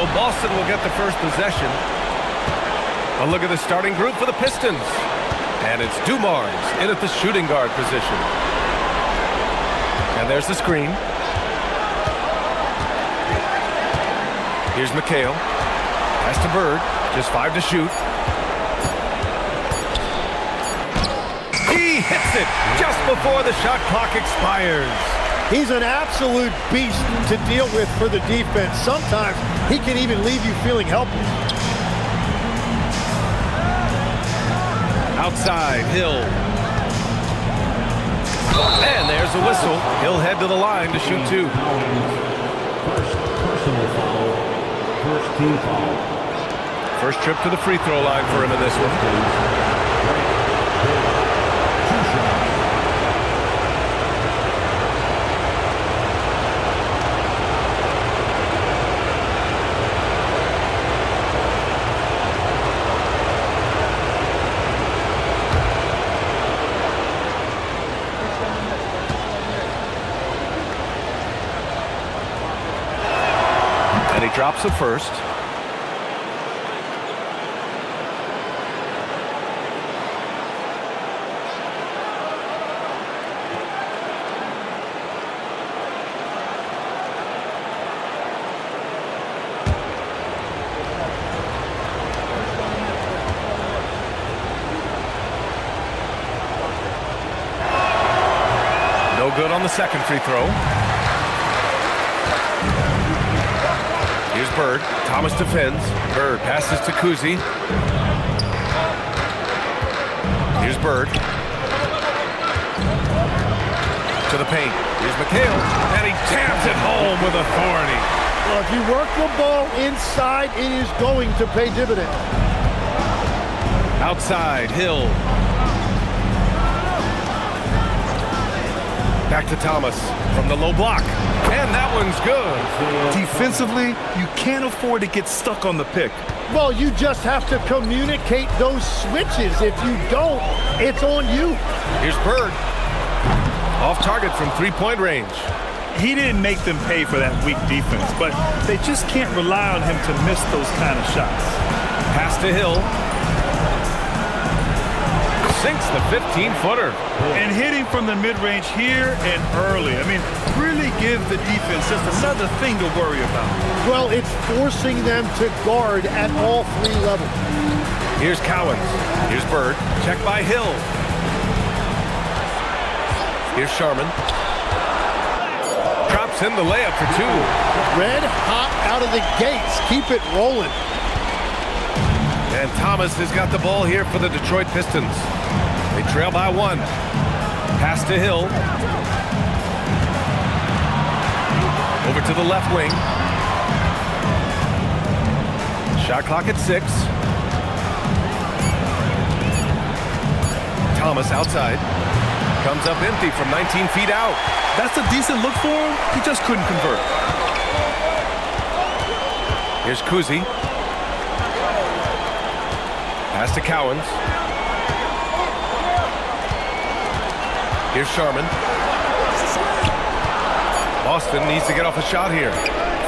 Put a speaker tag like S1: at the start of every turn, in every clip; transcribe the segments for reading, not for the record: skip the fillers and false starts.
S1: So Boston will get the first possession. A look at the starting group for the Pistons. And it's Dumars in at the shooting guard position. And there's the screen. Here's McHale. Pass to Bird. Just 5 to shoot. He hits it just before the shot clock expires.
S2: He's an absolute beast to deal with for the defense. Sometimes he can even leave you feeling helpless.
S1: Outside, Hill. And there's the whistle. He'll head to the line to shoot 2.
S3: First personal foul. First team foul.
S1: First trip to the free throw line for him in this one. And he drops it first. No good on the second free throw. Here's Bird. Thomas defends. Bird passes to Kuzi. Here's Bird. To the paint. Here's McHale. And he jams it home with authority.
S2: Well, if you work the ball inside, it is going to pay dividends.
S1: Outside, Hill. Back to Thomas from the low block. And that one's good.
S4: Defensively, you can't afford to get stuck on the pick.
S2: Well, you just have to communicate those switches. If you don't, it's on you.
S1: Here's Bird. Off target from three-point range.
S4: He didn't make them pay for that weak defense, but they just can't rely on him to miss those kind of shots.
S1: Pass to Hill. Sinks the 15-footer.
S4: And hitting from the mid-range here and early. I mean, really give the defense just another thing to worry about.
S2: Well, it's forcing them to guard at all 3 levels.
S1: Here's Cowens. Here's Bird. Check by Hill. Here's Sharman. Drops in the layup for 2.
S2: Red hot out of the gates. Keep it rolling.
S1: And Thomas has got the ball here for the Detroit Pistons. They trail by 1. Pass to Hill. Over to the left wing. Shot clock at 6. Thomas outside. Comes up empty from 19 feet out.
S4: That's a decent look for him. He just couldn't convert.
S1: Here's Kuzi. Pass to Cowens. Here's Sharman. Boston needs to get off a shot here.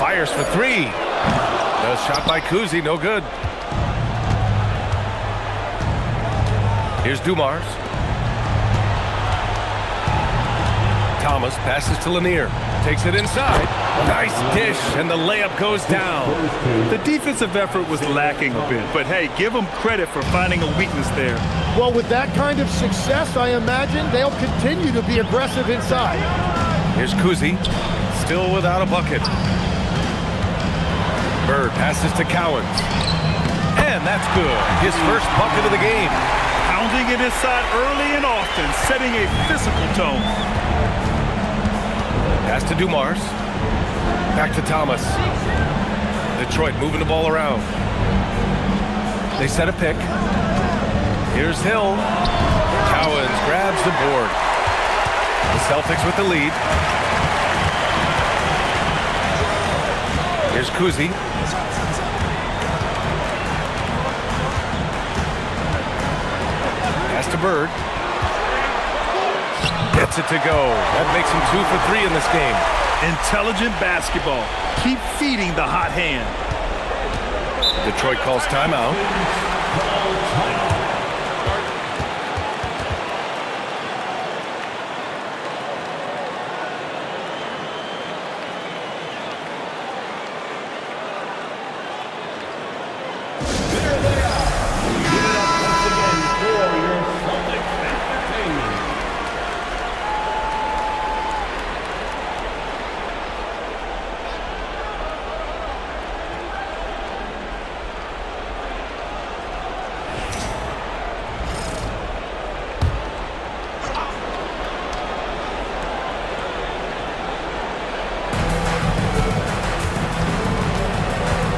S1: Fires for 3. No shot by Kuzi, no good. Here's Dumars. Thomas passes to Lanier. Takes it inside. Nice dish, and the layup goes down.
S4: The defensive effort was lacking a bit, but hey, give them credit for finding a weakness there.
S2: Well, with that kind of success, I imagine they'll continue to be aggressive inside.
S1: Here's Kuzi, still without a bucket. Bird passes to Cowens. And that's good. His first bucket of the game.
S4: Pounding it inside early and often, setting a physical tone.
S1: Pass to Dumars. Back to Thomas. Detroit moving the ball around. They set a pick. Here's Hill. Cowens grabs the board. The Celtics with the lead. Here's Kuzi. Pass to Bird. Gets it to go. That makes him 2 for 3 in this game.
S4: Intelligent basketball. Keep feeding the hot hand.
S1: Detroit calls timeout.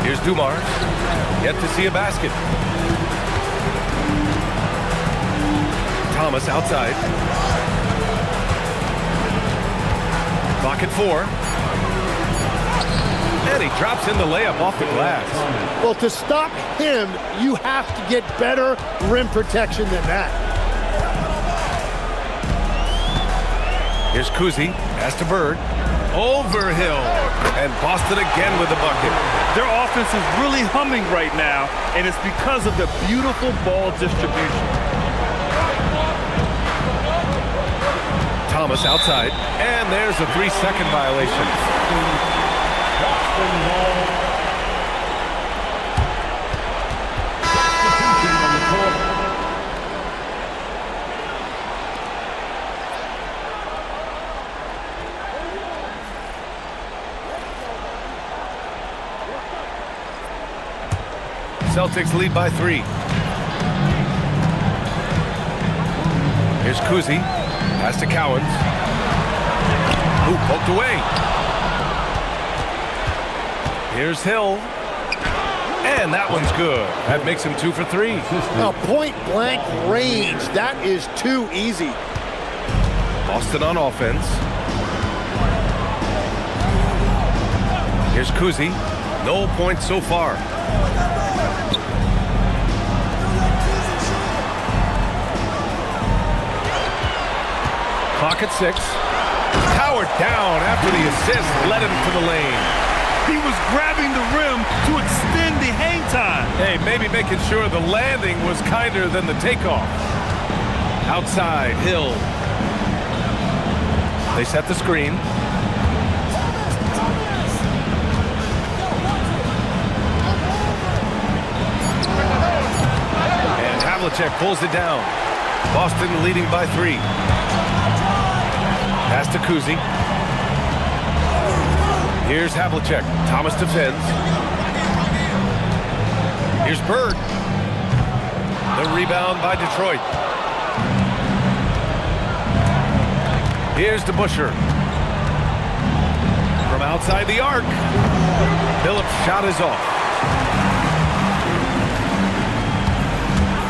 S1: Here's Dumars, yet to see a basket. Thomas outside. Clock at 4. And he drops in the layup off the glass.
S2: Well, to stop him, you have to get better rim protection than that.
S1: Here's Kuzi, pass to Bird. Over Hill, and Boston again with the bucket.
S4: Their offense is really humming right now, and it's because of the beautiful ball distribution.
S1: Thomas outside, and there's a 3-second violation. Celtics lead by 3. Here's Kuzi. Pass to Cowens. Ooh, poked away. Here's Hill. And that one's good. That makes him 2 for 3.
S2: Now, point blank range. That is too easy.
S1: Boston on offense. Here's Kuzi. No points so far. Clock at 6. Powered down after the assist led him to the lane.
S4: He was grabbing the rim to extend the hang time.
S1: Hey, maybe making sure the landing was kinder than the takeoff. Outside, Hill. They set the screen. And Havlicek pulls it down. Boston leading by 3. Pass to Kuzi. Here's Havlicek. Thomas defends. Here's Bird. The rebound by Detroit. Here's DeBusschere. From outside the arc. Phillips' shot is off.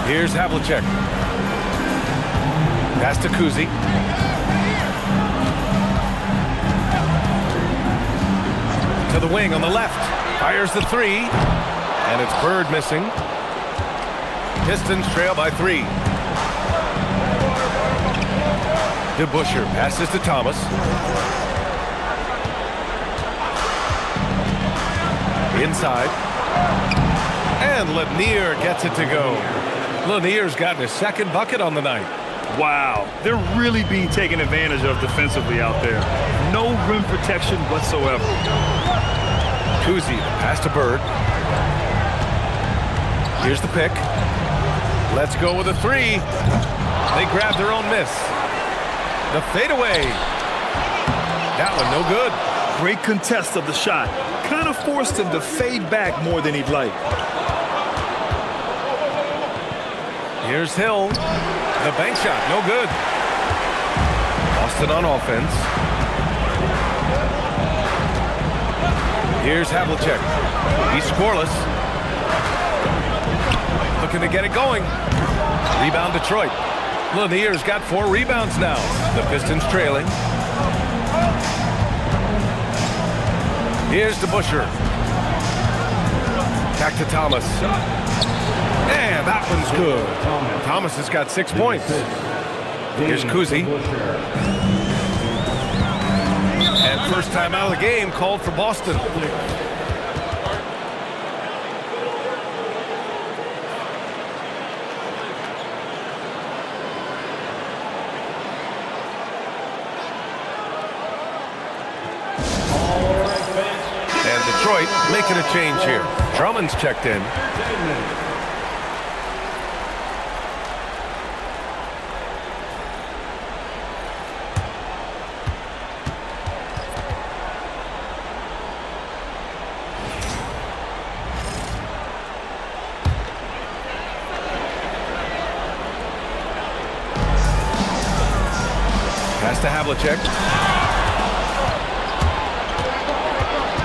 S1: Here's Havlicek. Pass to Kuzi. To the wing on the left. Fires the 3. And it's Bird missing. Pistons trail by 3. DeBusschere passes to Thomas. Inside. And Lanier gets it to go. Lanier's gotten his 2nd bucket on the night.
S4: Wow, they're really being taken advantage of defensively out there. No rim protection whatsoever.
S1: Kuzi, pass to Bird. Here's the pick. Let's go with a 3. They grab their own miss. The fadeaway. That one no good.
S4: Great contest of the shot. Kind of forced him to fade back more than he'd like.
S1: Here's Hill. The bank shot, no good. Boston on offense. Here's Havlicek. He's scoreless. Looking to get it going. Rebound Detroit. Lanier's got 4 rebounds now. The Pistons trailing. Here's DeBusschere. Back to Thomas. And that one's good. Thomas has got 6 points. Here's Kuzi. And first time out of the game called for Boston. Detroit making a change here. Drummond's checked in. Pass to Havlicek.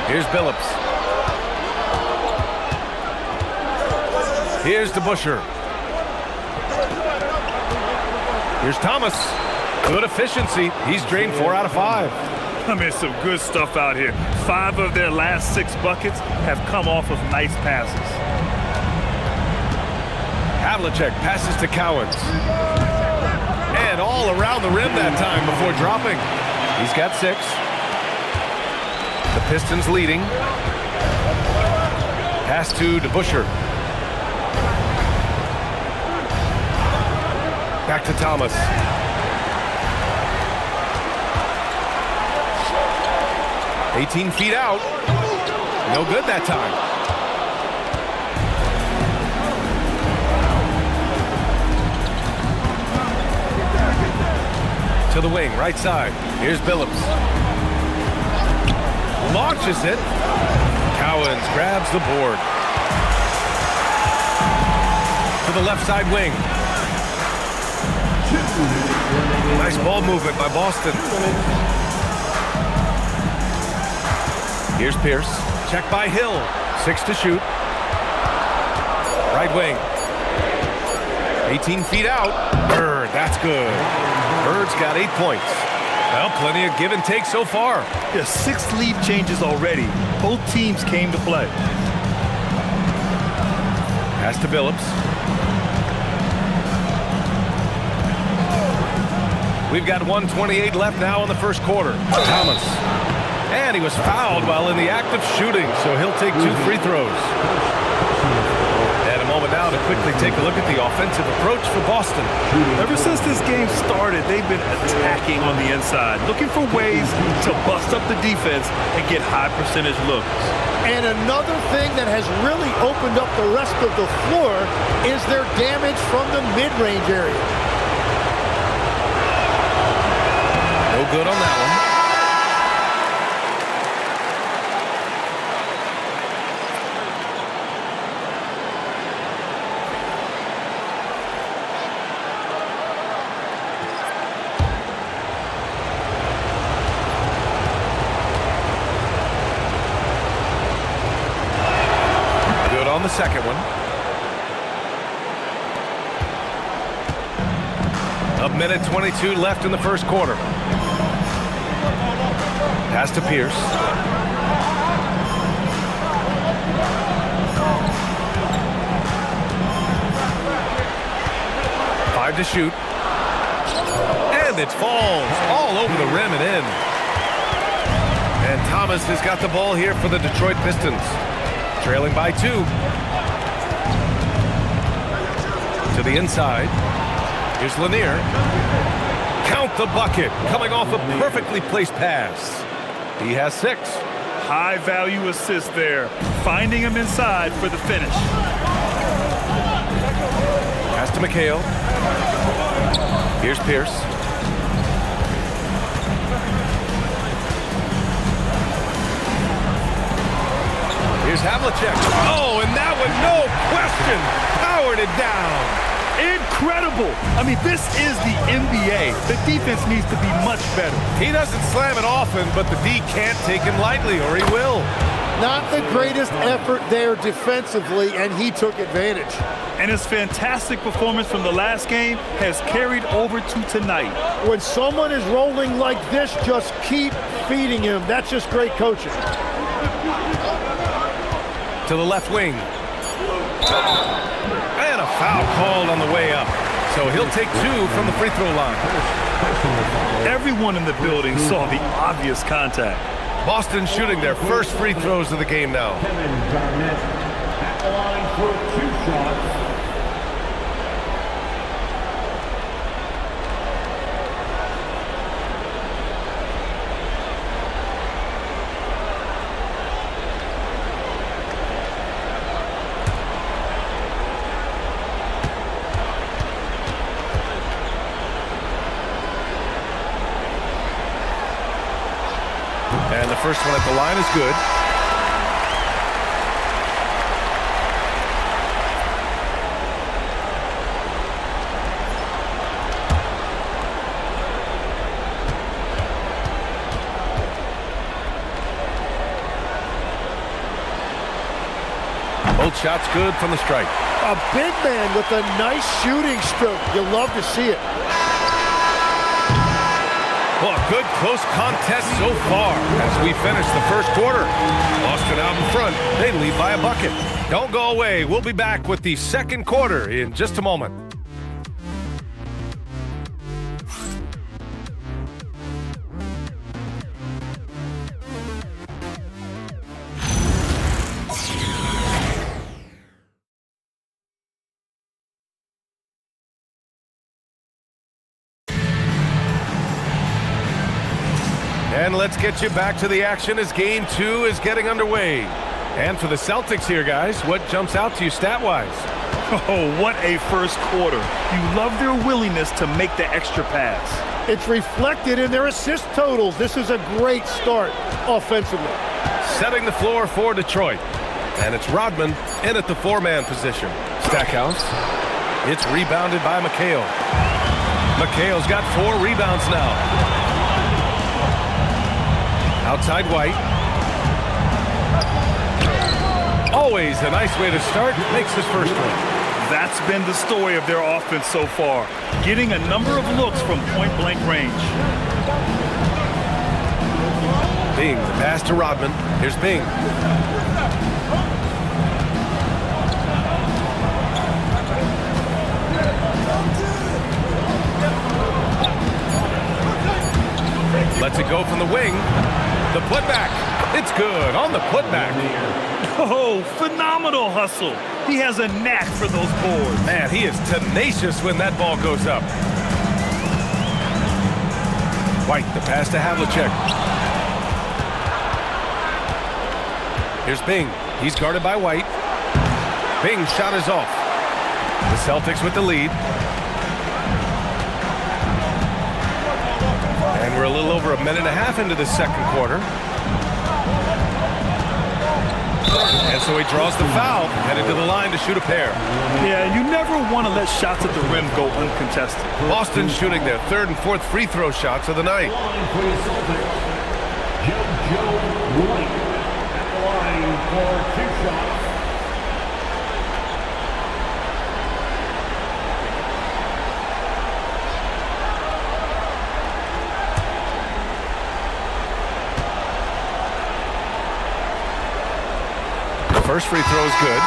S1: Here's Billups. Here's DeBusschere. Here's Thomas. Good efficiency. He's drained 4 out of 5.
S4: I mean, some good stuff out here. 5 of their last 6 buckets have come off of nice passes.
S1: Havlicek passes to Cowens. And all around the rim that time before dropping. He's got 6. The Pistons leading. Pass to DeBusschere. Back to Thomas. "18 feet out. No good that time. To the wing, right side. Here's Billups. Launches it. Cowens grabs the board. To the left side wing. Nice ball movement by Boston. Here's Pierce. Check by Hill. 6 to shoot. Right wing. 18 feet out. Bird, that's good. Bird's got 8 points. Well, plenty of give and take so far.
S4: There's 6 lead changes already. Both teams came to play.
S1: Pass to Billups. We've got 1:28 left now in the first quarter. Thomas. And he was fouled while in the act of shooting, so he'll take 2 free throws. And a moment now to quickly take a look at the offensive approach for Boston.
S4: Ever since this game started, they've been attacking on the inside, looking for ways to bust up the defense and get high percentage looks.
S2: And another thing that has really opened up the rest of the floor is their damage from the mid-range area.
S1: No good on that one. Good on the second one. A minute 22 left in the first quarter. Pass to Pierce. Five to shoot. And it falls all over the rim and in. And Thomas has got the ball here for the Detroit Pistons. Trailing by 2. To the inside. Here's Lanier. Count the bucket. Coming off a perfectly placed pass. He has 6.
S4: High value assist there. Finding him inside for the finish.
S1: Pass to McHale. Here's Pierce. Here's Havlicek. Oh, and that one, no question, powered it down.
S4: Incredible. I mean, this is the NBA. The defense needs to be much better.
S1: He doesn't slam it often, but the D can't take him lightly, or he will.
S2: Not the greatest effort there defensively, and he took advantage.
S4: And his fantastic performance from the last game has carried over to tonight.
S2: When someone is rolling like this, just keep feeding him. That's just great coaching.
S1: To the left wing. And a foul called on the way up. So he'll take 2 from the free throw line.
S4: Everyone in the building saw the obvious contact.
S1: Boston shooting their first free throws of the game now.
S3: Kevin Garnett at the line for 2 shots.
S1: first one at the line is good. Both shots good from the strike.
S2: A big man with a nice shooting stroke. You love to see it.
S1: Well, a good close contest so far as we finish the first quarter. Boston out in front. They lead by a bucket. Don't go away. We'll be back with the second quarter in just a moment. And let's get you back to the action as Game 2 is getting underway. And for the Celtics here, guys, what jumps out to you stat-wise?
S4: Oh, what a first quarter. You love their willingness to make the extra pass.
S2: It's reflected in their assist totals. This is a great start offensively.
S1: Setting the floor for Detroit. And it's Rodman in at the four-man position. Stackhouse. It's rebounded by McHale. McHale's got 4 rebounds now. Outside White. Always a nice way to start. Makes his first one.
S4: That's been the story of their offense so far. Getting a number of looks from point-blank range.
S1: Bing, the pass to Rodman. Here's Bing. Lets it go from the wing. The putback. It's good on the putback.
S4: Oh, phenomenal hustle. He has a knack for those boards.
S1: Man, he is tenacious when that ball goes up. White, the pass to Havlicek. Here's Bing. He's guarded by White. Bing's shot is off. The Celtics with the lead. And we're a little over a minute and a half into the second quarter. And so he draws the foul, headed to the line to shoot a pair.
S4: Yeah, you never want to let shots at the rim go uncontested.
S1: Boston shooting their third and fourth free throw shots of the night.
S3: For the Celtics, Joe White at the line for 2 shots.
S1: First free throw is good.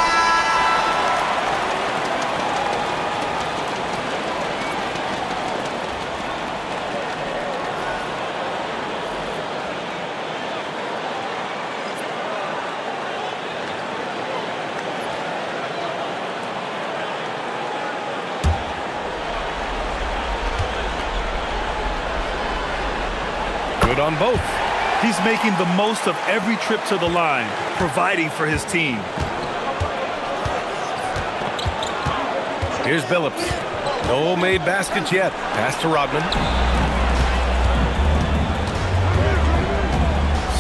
S1: Good on both.
S4: He's making the most of every trip to the line, providing for his team.
S1: Here's Billups. No made baskets yet. Pass to Rodman.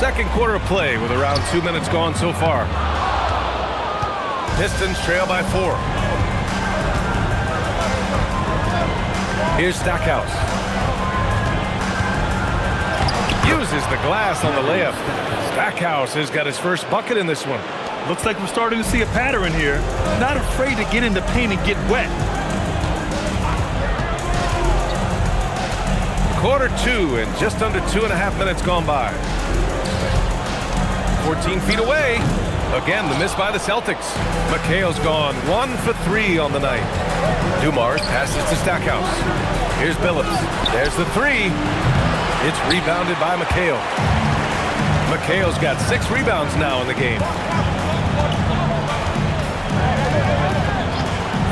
S1: Second quarter of play with around 2 minutes gone so far. Pistons trail by 4. Here's Stackhouse. Uses the glass on the layup. Stackhouse has got his first bucket in this one.
S4: Looks like we're starting to see a pattern here. Not afraid to get in the paint and get wet.
S1: Quarter 2 and just under 2.5 minutes gone by. 14 feet away. Again, the miss by the Celtics. McHale's gone 1 for 3 on the night. Dumars passes to Stackhouse. Here's Billups. There's the 3. It's rebounded by McHale. McHale's got 6 rebounds now in the game.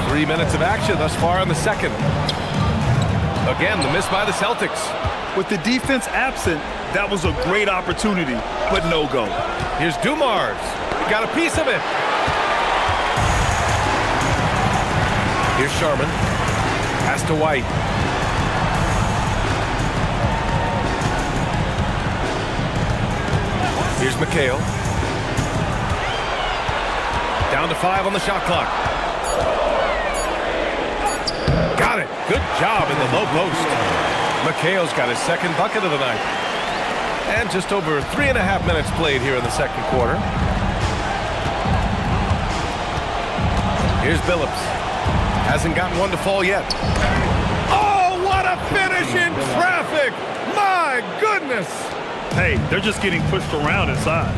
S1: 3 minutes of action thus far in the second. Again, the miss by the Celtics.
S4: With the defense absent, that was a great opportunity, but no go.
S1: Here's Dumars. Got a piece of it. Here's Sharman. Pass to White. Here's McHale. Down to 5 on the shot clock. Got it. Good job in the low post. McHale's got his second bucket of the night. And just over 3.5 minutes played here in the second quarter. Here's Billups. Hasn't gotten one to fall yet. Oh, what a finish in traffic! My goodness!
S4: Hey, they're just getting pushed around inside.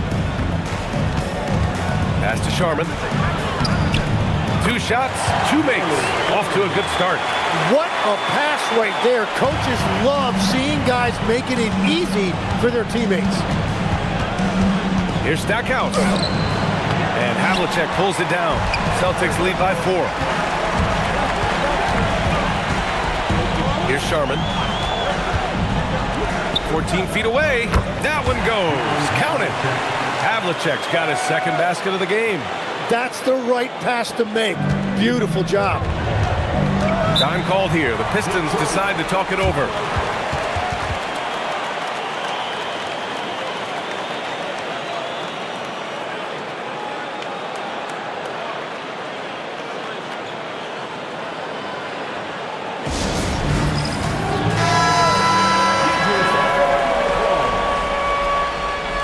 S1: Pass to Sharman. 2 shots, 2 makes. Off to a good start.
S2: What a pass right there. Coaches love seeing guys making it easy for their teammates.
S1: Here's Stackhouse. And Havlicek pulls it down. Celtics lead by 4. Here's Sharman. 14 feet away. That one goes. Count it. Havlicek's got his second basket of the game.
S2: That's the right pass to make. Beautiful job.
S1: Time called here. The Pistons decide to talk it over.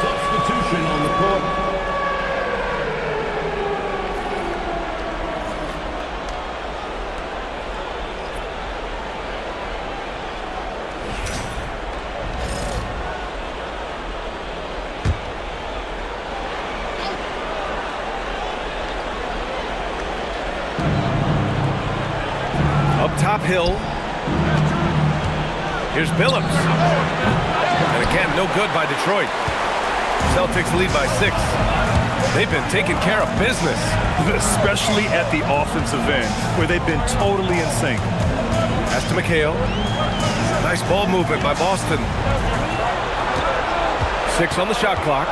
S3: Substitution on the court.
S1: Up top hill. Here's Billups. And again, no good by Detroit. Celtics lead by 6. They've been taking care of business.
S4: Especially at the offensive end, where they've been totally in sync.
S1: Pass to McHale. Nice ball movement by Boston. 6 on the shot clock.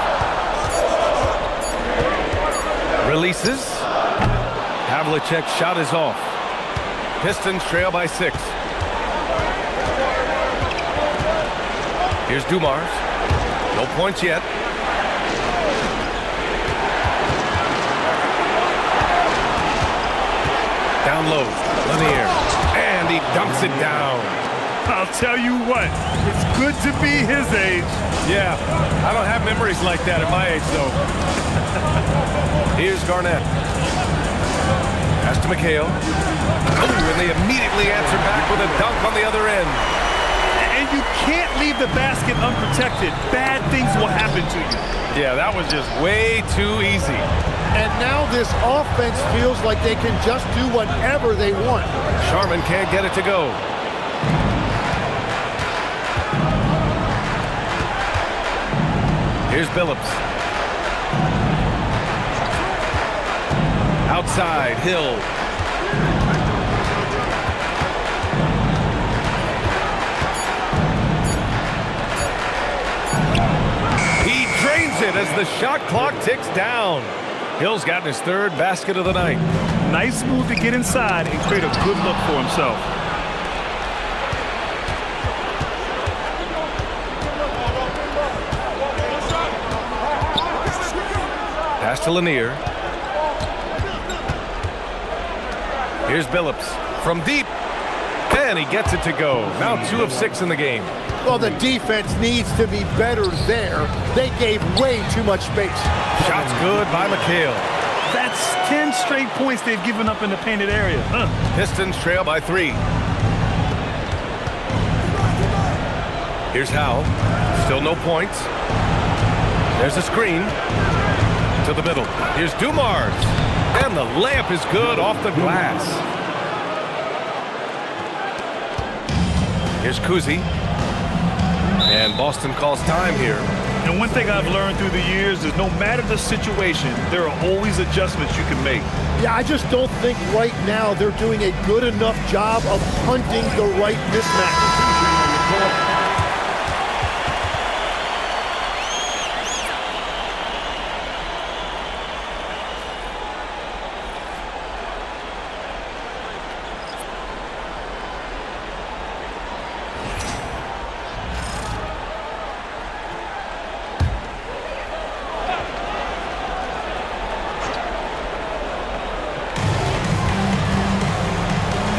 S1: Releases. Havlicek's shot is off. Pistons trail by 6. Here's Dumars. No points yet. Down low. Lanier. And he dunks it down.
S4: I'll tell you what, it's good to be his age.
S1: Yeah, I don't have memories like that at my age, though. Here's Garnett. Pass to McHale. Oh, and they immediately answer back with a dunk on the other end.
S4: And you can't leave the basket unprotected. Bad things will happen to you.
S1: Yeah, that was just way too easy.
S2: And now this offense feels like they can just do whatever they want.
S1: Sharman can't get it to go. Here's Billups. Outside, Hill. He drains it as the shot clock ticks down. Hill's gotten his 3rd basket of the night.
S4: Nice move to get inside and create a good look for himself.
S1: Pass to Lanier. Here's Billups from deep. And he gets it to go. Now 2 of 6 in the game.
S2: Well, the defense needs to be better there. They gave way too much space.
S1: Shots good by McHale.
S4: That's 10 straight points they've given up in the painted area.
S1: Pistons trail by 3. Here's Howe. Still no points. There's a screen. To the middle. Here's Dumars. And the layup is good off the glass. Here's Kuzi. And Boston calls time here.
S4: And one thing I've learned through the years is no matter the situation, there are always adjustments you can make.
S2: Yeah, I just don't think right now they're doing a good enough job of hunting the right mismatch.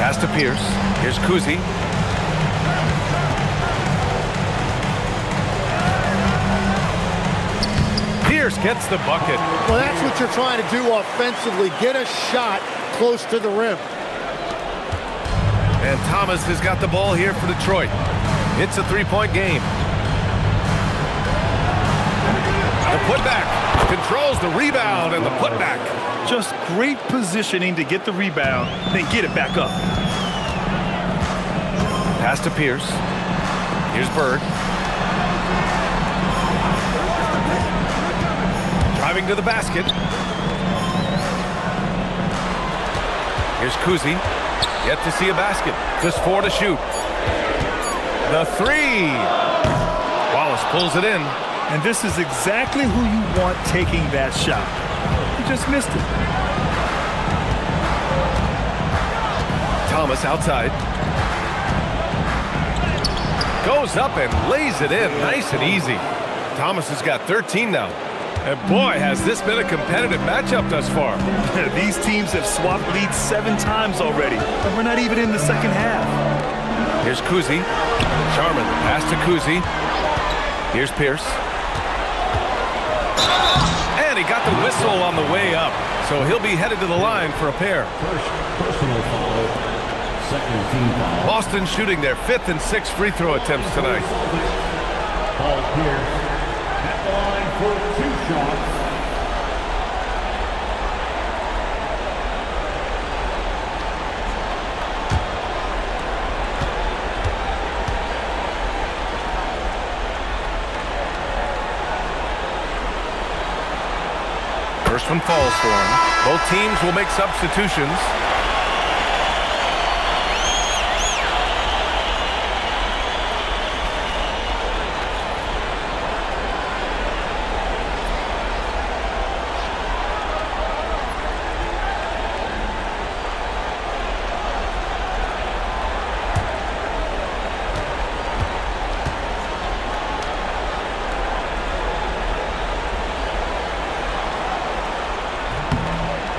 S1: Pass to Pierce. Here's Kuzi. Pierce gets the bucket.
S2: Well, that's what you're trying to do offensively. Get a shot close to the rim.
S1: And Thomas has got the ball here for Detroit. It's a three-point game. The putback. Controls the rebound and the putback.
S4: Just great positioning to get the rebound, then get it back up.
S1: Pass to Pierce. Here's Bird. Driving to the basket. Here's Kuzi. Yet to see a basket. Just 4 to shoot. The three. Wallace pulls it in.
S4: And this is exactly who you want taking that shot. He just missed it.
S1: Thomas outside. Goes up and lays it in. Nice and easy. Thomas has got 13 now. And boy, has this been a competitive matchup thus far.
S4: These teams have swapped leads 7 times already. And we're not even in the second half.
S1: Here's Kuzi. Sharman, pass to Kuzi. Here's Pierce. And he got the whistle on the way up. So he'll be headed to the line for a pair.
S3: First personal foul. Second team foul.
S1: Boston shooting their 5th and 6th free throw attempts tonight.
S3: Paul Pierce at the line for 2 shots.
S1: First one falls for him. Both teams will make substitutions.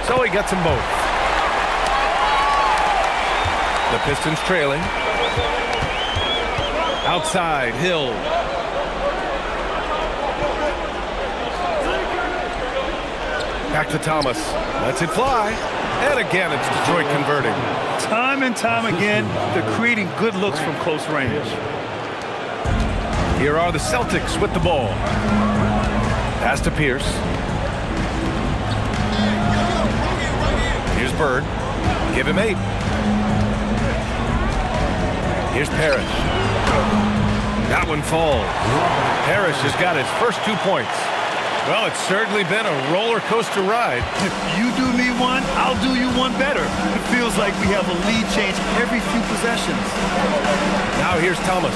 S1: So he gets them both. The Pistons trailing. Outside, Hill. Back to Thomas. Lets it fly. And again, it's Detroit converting.
S4: Time and time again, they're creating good looks from close range.
S1: Here are the Celtics with the ball. Pass to Pierce. Here's Bird. Give him 8. Here's Parrish. That one falls. Parrish has got his first 2 points. Well, it's certainly been a roller coaster ride.
S4: If you do me one, I'll do you one better. It feels like we have a lead change every few possessions.
S1: Now here's Thomas.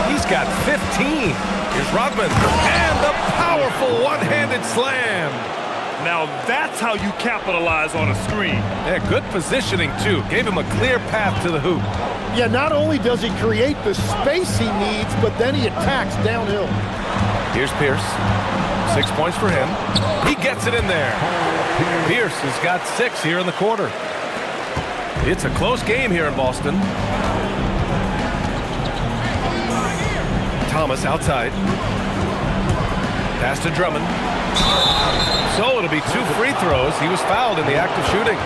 S1: He's got 15. Here's Rodman. And the powerful one-handed slam.
S4: Now that's how you capitalize on a screen.
S1: Yeah, good positioning, too. Gave him a clear path to the hoop.
S2: Yeah, not only does he create the space he needs, but then he attacks downhill.
S1: Here's Pierce. 6 points for him. He gets it in there. Pierce has got 6 here in the quarter. It's a close game here in Boston. Thomas outside. Pass to Drummond. So it'll be 2 free throws. He was fouled in the act of shooting.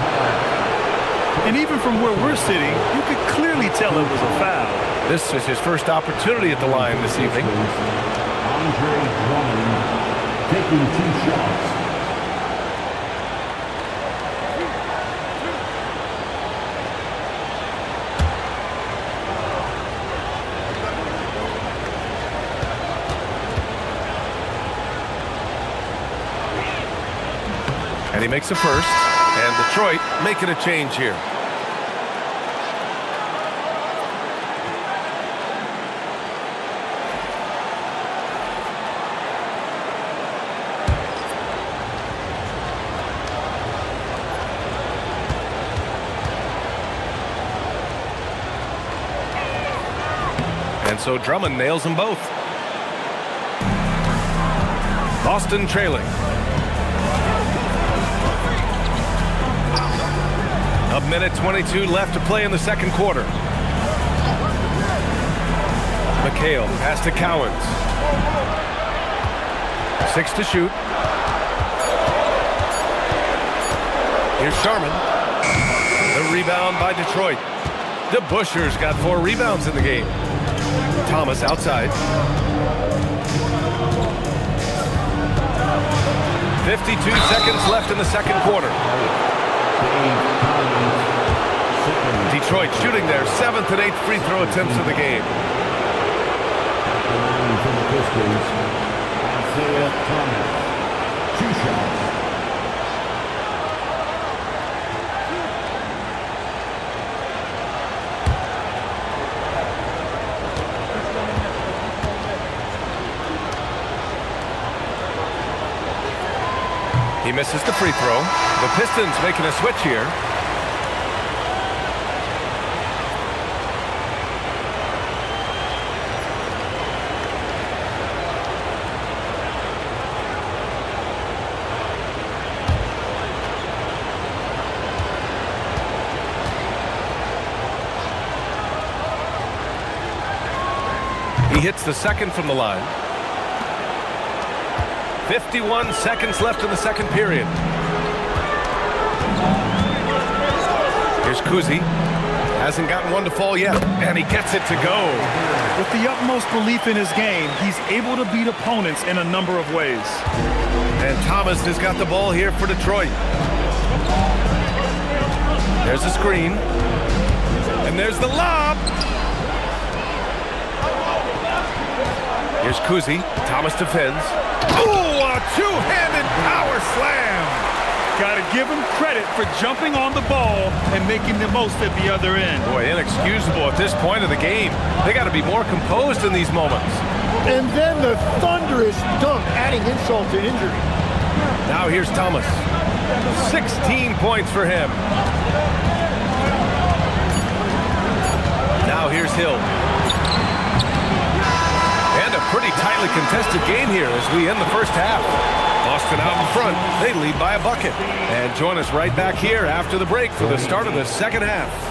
S4: And even from where we're sitting, you could clearly tell it was a foul.
S1: This is his first opportunity at the line this evening.
S3: Andre Drummond taking 2 shots.
S1: And he makes a first. And Detroit making a change here. And so Drummond nails them both. Boston trailing. Up minute 22 left to play in the second quarter. McHale pass to Cowens. 6 to shoot. Here's Sharman. The rebound by Detroit. DeBuscher's got 4 rebounds in the game. Thomas outside. 52 seconds left in the second quarter. Detroit shooting their 7th and 8th free throw attempts of the game.
S3: From the Pistons, Thomas. 2 shots.
S1: He misses the free throw. The Pistons making a switch here. He hits the second from the line. 51 seconds left in the second period. Here's Kuzi. Hasn't gotten one to fall yet, and he gets it to go.
S4: With the utmost belief in his game, he's able to beat opponents in a number of ways.
S1: And Thomas has got the ball here for Detroit. There's a screen. And there's the lob. Here's Kuzi. Thomas defends. Ooh, a two-handed power slam.
S4: Got to give him credit for jumping on the ball and making the most at the other end.
S1: Boy, inexcusable at this point of the game. They got to be more composed in these moments.
S2: And then the thunderous dunk, adding insult to injury.
S1: Now here's Thomas. 16 points for him. Now here's Hill. And a pretty tightly contested game here as we end the first half. Boston out in front. They lead by a bucket. And join us right back here after the break for the start of the second half.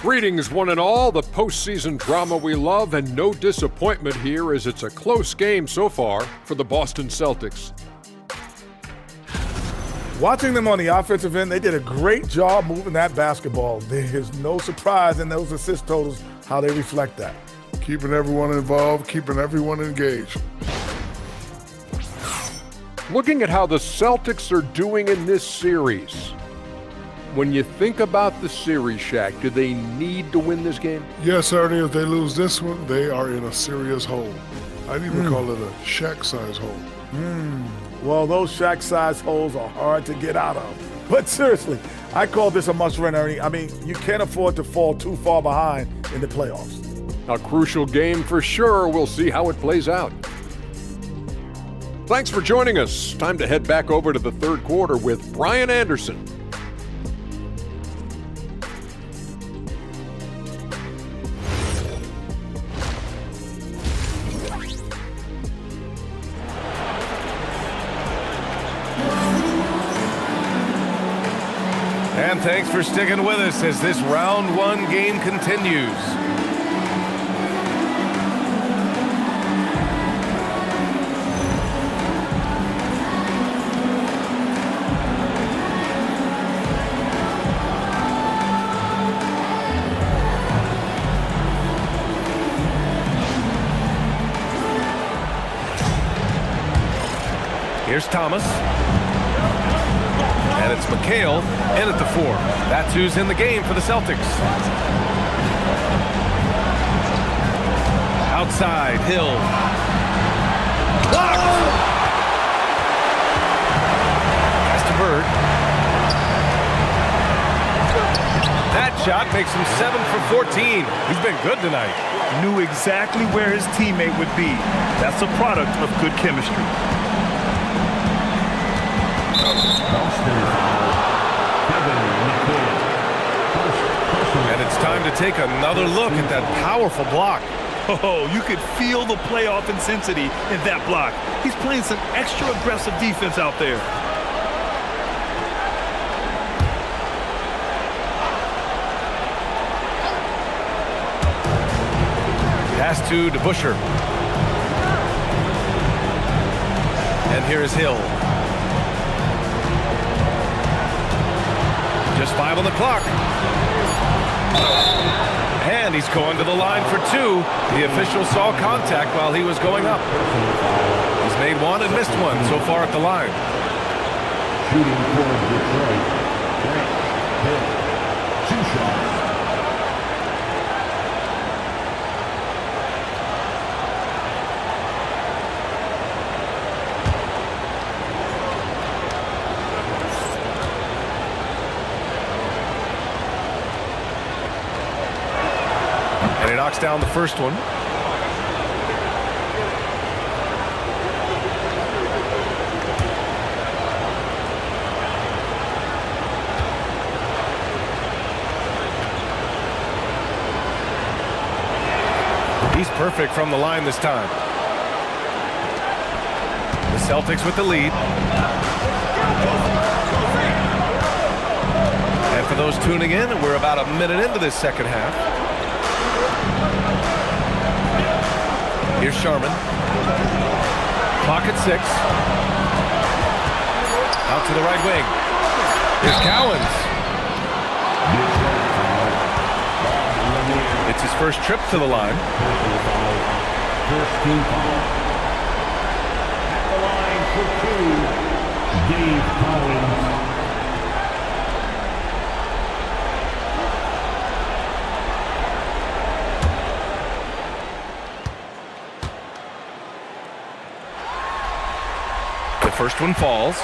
S5: Greetings, one and all. The postseason drama we love, and no disappointment here as it's a close game so far for the Boston Celtics.
S6: Watching them on the offensive end, they did a great job moving that basketball. There's no surprise in those assist totals, how they reflect that.
S7: Keeping everyone involved, keeping everyone engaged.
S5: Looking at how the Celtics are doing in this series, when you think about the series, Shaq, do they need to win this game?
S7: Yes, Ernie, if they lose this one, they are in a serious hole. I'd even call it a Shaq-size hole.
S6: Well, those Shaq-sized holes are hard to get out of. But seriously, I call this a must-win, Ernie. I mean, you can't afford to fall too far behind in the playoffs.
S5: A crucial game for sure. We'll see how it plays out. Thanks for joining us. Time to head back over to the third quarter with Brian Anderson.
S1: And thanks for sticking with us as this round one game continues. Here's Thomas. And it's McHale in at the 4. That's who's in the game for the Celtics. Outside, Hill. Blocked! Pass to Bird. That shot makes him 7 for 14. He's been good tonight.
S4: Knew exactly where his teammate would be. That's a product of good chemistry.
S1: And it's time to take another look at that powerful block.
S4: Oh, you could feel the playoff intensity in that block. He's playing some extra aggressive defense out there.
S1: Pass to DeBusschere. And here is Hill. Just 5 on the clock. And he's going to the line for 2. The official saw contact while he was going up. He's made 1 and missed 1 so far at the line.
S3: Shooting for Detroit. Hill. 2 shots.
S1: And he knocks down the first one. He's perfect from the line this time. The Celtics with the lead. And for those tuning in, we're about a minute into this second half. Here's Sharman. Clock at 6. Out to the right wing. Here's Cowens. It's his first trip to the line.
S3: First team foul. At the line for 2, Dave Cowens.
S1: The first one falls.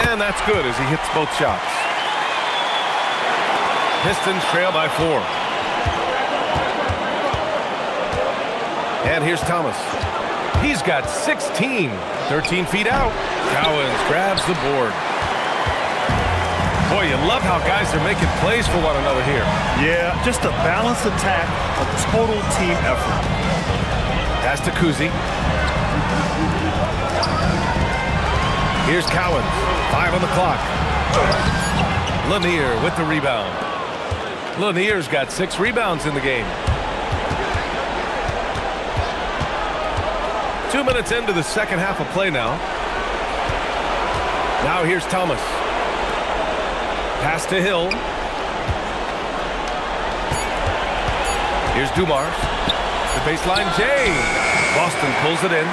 S1: And that's good as he hits both shots. Pistons trail by 4. And here's Thomas. He's got 16. 13 feet out. Cowens grabs the board. Boy, you love how guys are making plays for one another here.
S4: Yeah, just a balanced attack, a total team effort.
S1: Pass to Kuzi. Here's Cowens. 5 on the clock. Lanier with the rebound. Lanier's got 6 rebounds in the game. 2 minutes into the second half of play now. Now here's Thomas. Pass to Hill. Here's Dumars. The baseline J. Boston pulls it in.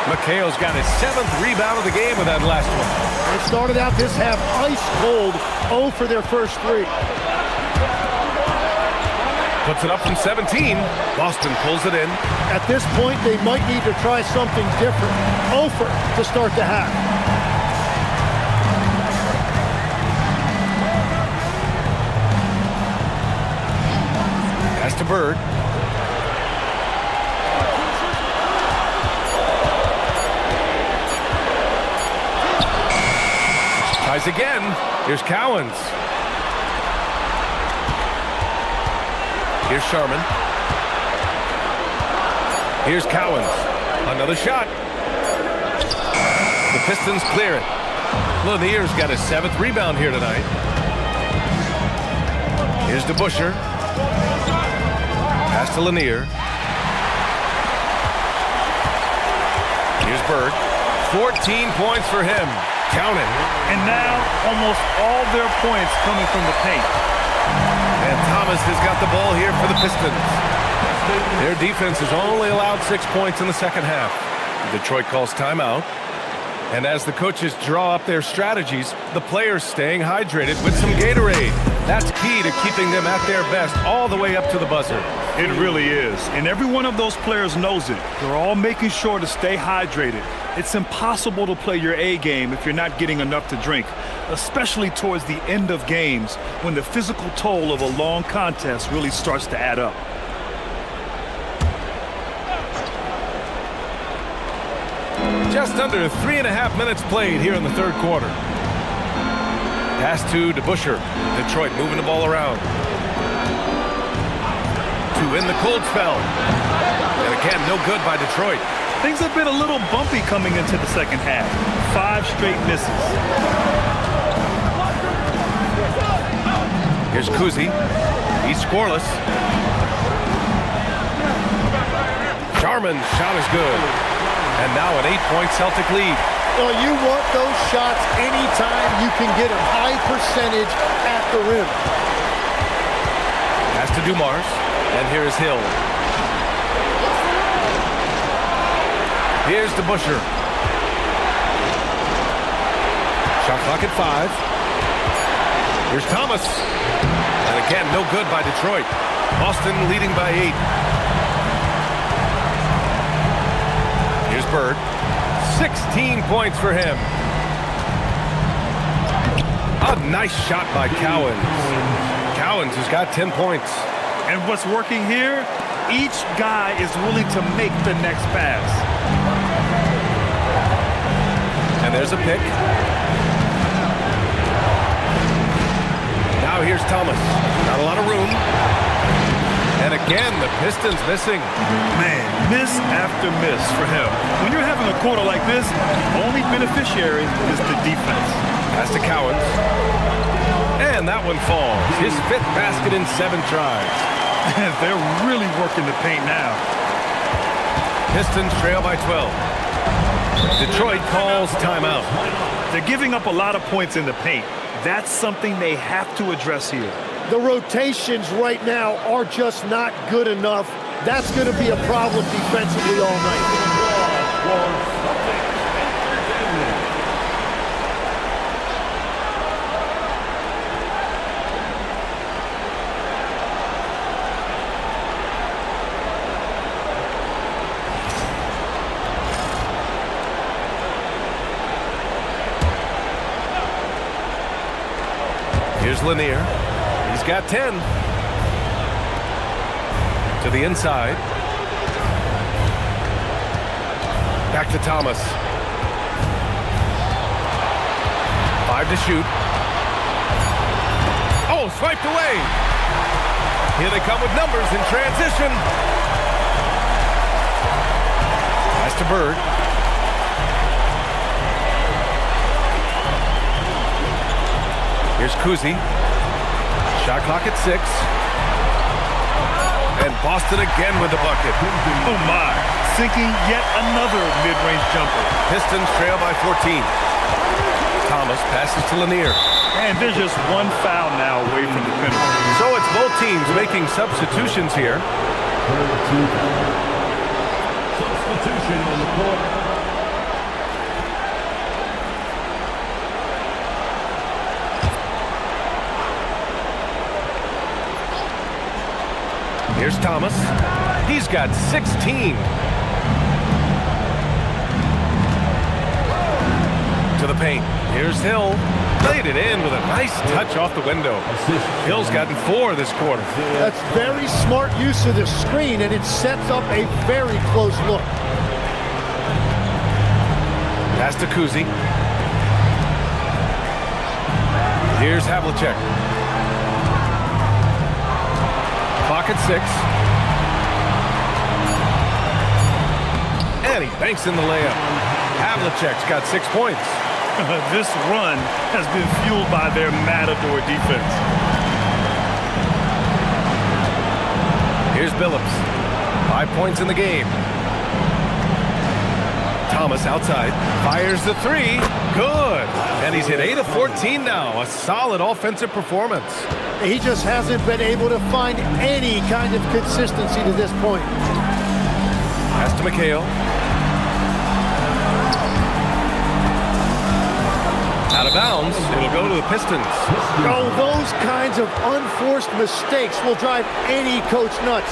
S1: McHale's got his 7th rebound of the game with that last one.
S2: They started out this half ice cold, 0 for their first 3.
S1: Puts it up from 17. Boston pulls it in.
S2: At this point, they might need to try something different. 0 for to start the half.
S1: Pass to Bird. Tries again. Here's Cowens. Here's Sharman. Here's Cowens. Another shot. The Pistons clear it. Lanier's got his 7th rebound here tonight. Here's DeBusschere. Pass to Lanier. Here's Bird. 14 points for him. Count it.
S4: And now almost all their points coming from the paint.
S1: And Thomas has got the ball here for the Pistons. Their defense has only allowed 6 points in the second half. Detroit calls timeout. And as the coaches draw up their strategies, the players staying hydrated with some Gatorade. That's key to keeping them at their best all the way up to the buzzer.
S4: It really is. And every one of those players knows it. They're all making sure to stay hydrated. It's impossible to play your A game if you're not getting enough to drink, especially towards the end of games when the physical toll of a long contest really starts to add up.
S1: Just under 3.5 minutes played here in the third quarter. Pass to DeBusschere. Detroit moving the ball around. To win the cold spell. And again, no good by Detroit.
S4: Things have been a little bumpy coming into the second half. 5 straight misses.
S1: Here's Kuzi. He's scoreless. Jarman's shot is good. And now an 8-point Celtic lead.
S2: Well, you want those shots anytime you can get a high percentage at the rim.
S1: Pass to Dumars. And here's Hill. Here's DeBusschere. Shot clock at 5. Here's Thomas. And again, no good by Detroit. Boston leading by 8. Here's Bird. 16 points for him. A nice shot by Cowens. Cowens has got 10 points.
S4: And what's working here? Each guy is willing to make the next pass.
S1: And there's a pick. Now here's Thomas. Not a lot of room. And again, the Pistons missing.
S4: Man, miss after miss for him. When you're having a quarter like this, the only beneficiary is the defense.
S1: Pass to Cowens. And that one falls. His 5th basket in 7 tries.
S4: They're really working the paint now.
S1: Pistons trail by 12. Detroit calls timeout.
S4: They're giving up a lot of points in the paint. That's something they have to address here.
S2: The rotations right now are just not good enough. That's going to be a problem defensively all night.
S1: Here's Lanier. He's got 10. To the inside. Back to Thomas. 5 to shoot. Oh, swiped away. Here they come with numbers in transition. Pass to Bird. Here's Kuzi. Shot clock at 6. And Boston again with the bucket.
S4: Oh my, sinking yet another mid-range jumper.
S1: Pistons trail by 14. Thomas passes to Lanier.
S4: And there's just one foul now away from the penalty.
S1: So it's both teams making substitutions here.
S3: Substitution on the court.
S1: Here's Thomas. He's got 16. To the paint. Here's Hill. Laid it in with a nice touch off the window. Hill's gotten 4 this quarter.
S2: That's very smart use of the screen, and it sets up a very close look.
S1: Pass to Kuzi. Here's Havlicek. Clock at 6. And he banks in the layup. Havlicek's got 6 points.
S4: This run has been fueled by their Matador defense.
S1: Here's Billups. 5 points in the game. Thomas outside. Fires the 3. Good. And he's hit 8 of 14 now. A solid offensive performance.
S2: He just hasn't been able to find any kind of consistency to this point.
S1: Pass to McHale. Out of bounds. It'll go to the Pistons.
S2: Oh, those kinds of unforced mistakes will drive any coach nuts.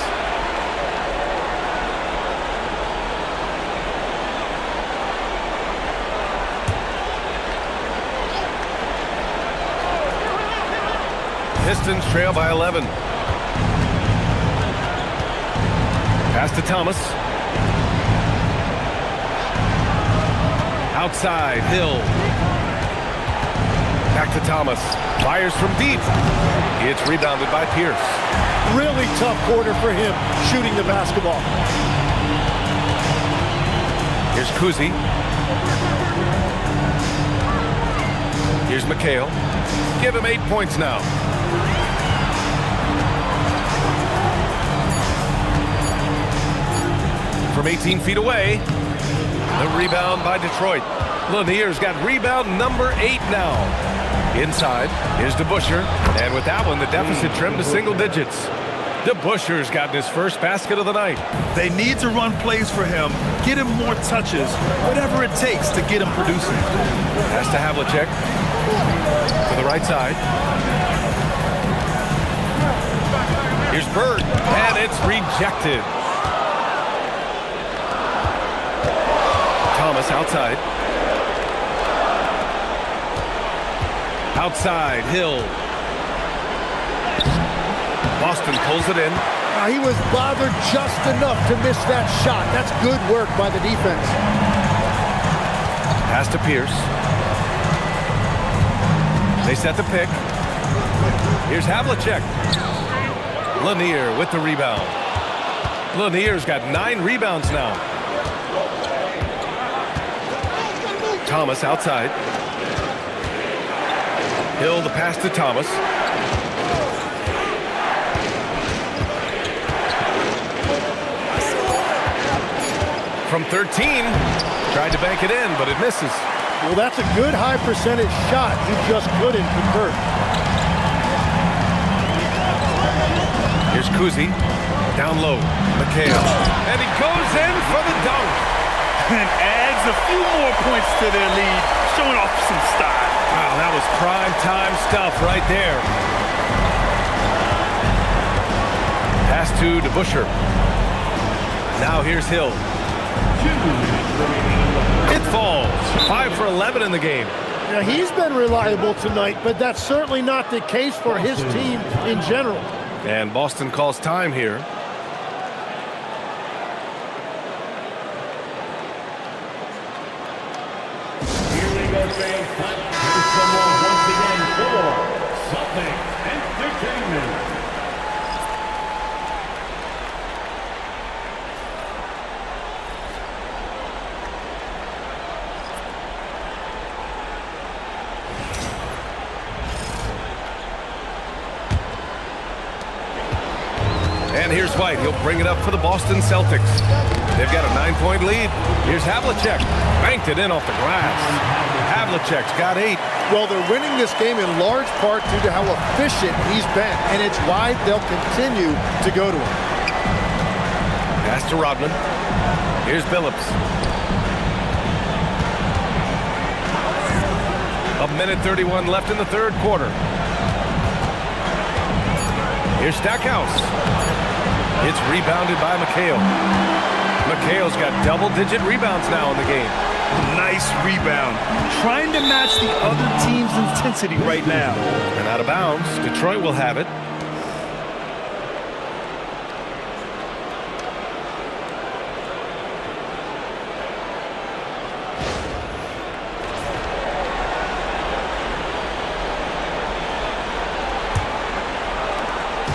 S1: Pistons trail by 11. Pass to Thomas. Outside, Hill. Back to Thomas. Fires from deep. It's rebounded by Pierce.
S2: Really tough quarter for him shooting the basketball.
S1: Here's Kuzi. Here's McHale. Give him 8 points now. From 18 feet away, the rebound by Detroit. Lanier's got rebound number 8 now. Inside, here's DeBusschere, and with that one, the deficit trimmed to single digits. DeBusschere's gotten his first basket of the night.
S4: They need to run plays for him, get him more touches, whatever it takes to get him producing.
S1: Pass to Havlicek to the right side. Here's Bird, and it's rejected. Thomas outside. Outside, Hill. Boston pulls it in.
S2: He was bothered just enough to miss that shot. That's good work by the defense.
S1: Pass to Pierce. They set the pick. Here's Havlicek. Lanier with the rebound. Lanier's got 9 rebounds now. Thomas outside. Hill the pass to Thomas. From 13, tried to bank it in, but it misses.
S2: Well, that's a good high percentage shot. He just couldn't convert.
S1: Here's Kuzi, down low, McHale, and he goes in for the dunk.
S4: And adds a few more points to their lead, showing off some style.
S1: Wow, that was prime time stuff right there. Pass to DeBusschere. Now here's Hill. It falls. 5 for 11 in the game.
S2: Now, he's been reliable tonight, but that's certainly not the case for his team in general.
S1: And Boston calls time here.
S3: Once again for Celtics Entertainment.
S1: And here's White. He'll bring it up for the Boston Celtics. They've got a 9-point lead. Here's Havlicek. Banked it in off the glass. Havlicek's got 8.
S2: Well, they're winning this game in large part due to how efficient he's been, and it's why they'll continue to go to him.
S1: Pass to Rodman. Here's Billups. A minute 31 left in the third quarter. Here's Stackhouse. It's rebounded by McHale. McHale's got double-digit rebounds now in the game.
S4: Nice rebound. Trying to match the other team's intensity right now.
S1: And out of bounds, Detroit will have it.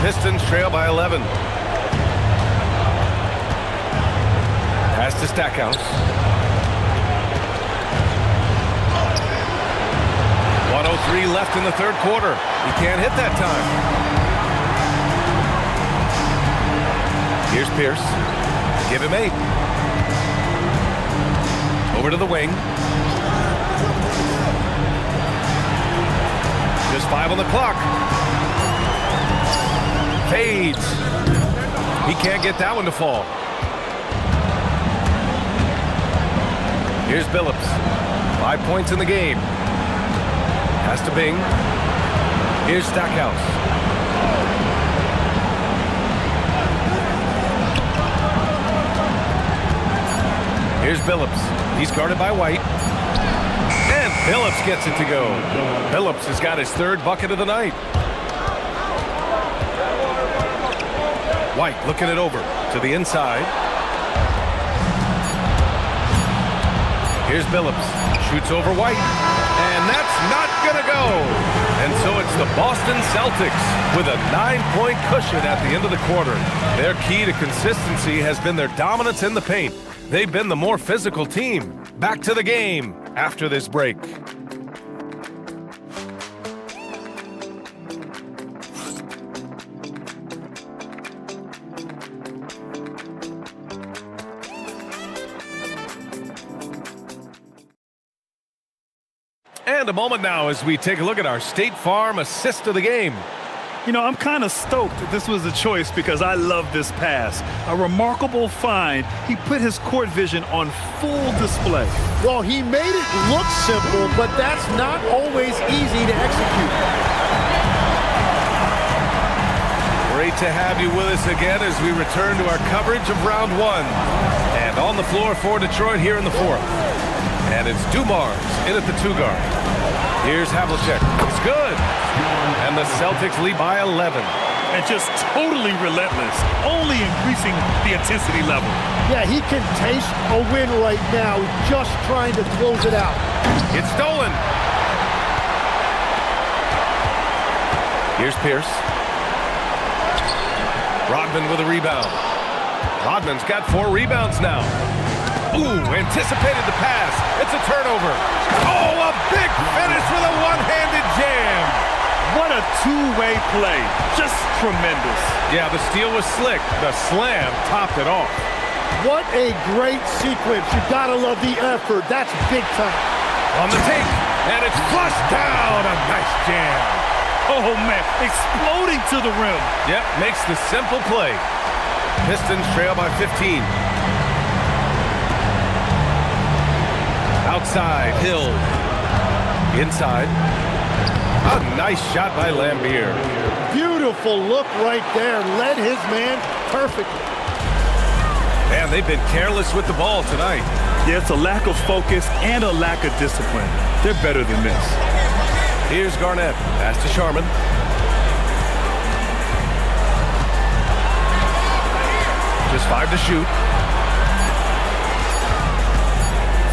S1: Pistons trail by 11. Pass to Stackhouse. 1:03 left in the third quarter. He can't hit that time. Here's Pierce. Give him 8. Over to the wing. Just 5 on the clock. Fades. He can't get that one to fall. Here's Billups. 5 points in the game. Pass to Bing. Here's Stackhouse. Here's Billups. He's guarded by White. And Billups gets it to go. Billups has got his third bucket of the night. White looking it over to the inside. Here's Billups. Shoots over White. And that's not going to go. And so it's the Boston Celtics with a 9-point cushion at the end of the quarter. Their key to consistency has been their dominance in the paint. They've been the more physical team. Back to the game after this break. And a moment now as we take a look at our State Farm assist of the game.
S4: You know, I'm kind of stoked that this was a choice because I love this pass. A remarkable find. He put his court vision on full display.
S2: Well, he made it look simple, but that's not always easy to execute.
S1: Great to have you with us again as we return to our coverage of round one. And on the floor for Detroit here in the fourth. And it's Dumars in at the 2-guard. Here's Havlicek. It's good. And the Celtics lead by 11.
S4: And just totally relentless, only increasing the intensity level.
S2: Yeah, he can taste a win right now, just trying to close it out.
S1: It's stolen. Here's Pierce. Rodman with a rebound. Rodman's got 4 rebounds now. Ooh, anticipated the pass. It's a turnover. Oh, a big finish with a one-handed jam.
S4: What a two-way play. Just tremendous.
S1: Yeah, the steal was slick. The slam topped it off.
S2: What a great sequence. You gotta love the effort. That's big time.
S1: On the take, and it's flushed down. A nice jam.
S4: Oh, man, exploding to the rim.
S1: Yep, makes the simple play. Pistons trail by 15. Outside, Hill. Inside. A nice shot by Lambier.
S2: Beautiful look right there. Led his man perfectly.
S1: Man, they've been careless with the ball tonight.
S4: Yeah, it's a lack of focus and a lack of discipline. They're better than this.
S1: Here's Garnett. Pass to Sharman. Just 5 to shoot.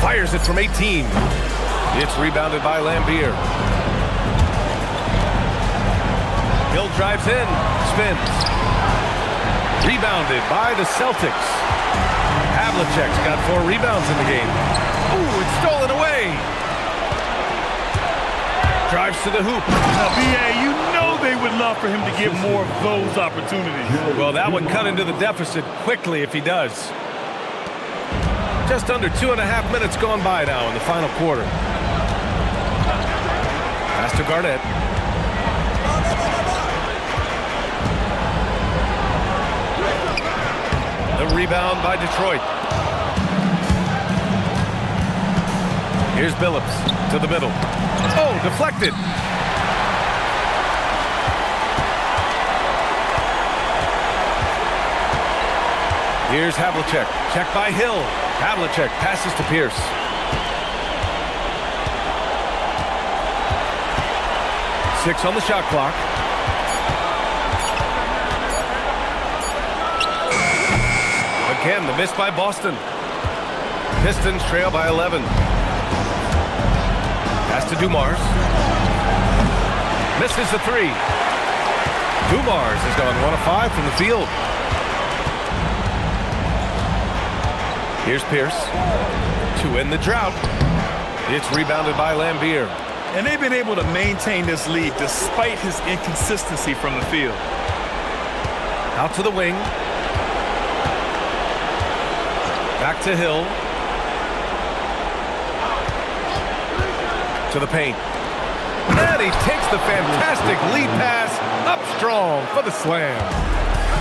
S1: Fires it from 18. It's rebounded by Lambier. Hill drives in, spins. Rebounded by the Celtics. Havlicek's got 4 rebounds in the game. Ooh, it's stolen away. Drives to the hoop.
S4: Now, B.A., you know they would love for him to get more of those opportunities.
S1: Well, that would cut into the deficit quickly if he does. Just under 2.5 minutes gone by now in the final quarter. Pass to Garnett. The rebound by Detroit. Here's Billups to the middle. Oh, deflected. Here's Havlicek. Check by Hill. Havlicek passes to Pierce. Six on the shot clock. Again, the miss by Boston. Pistons trail by 11. Pass to Dumars. Misses the 3. Dumars has gone 1 of 5 from the field. Here's Pierce to end the drought. It's rebounded by Lambier.
S4: And they've been able to maintain this lead despite his inconsistency from the field.
S1: Out to the wing. Back to Hill. To the paint. And he takes the fantastic lead pass up strong for the slam.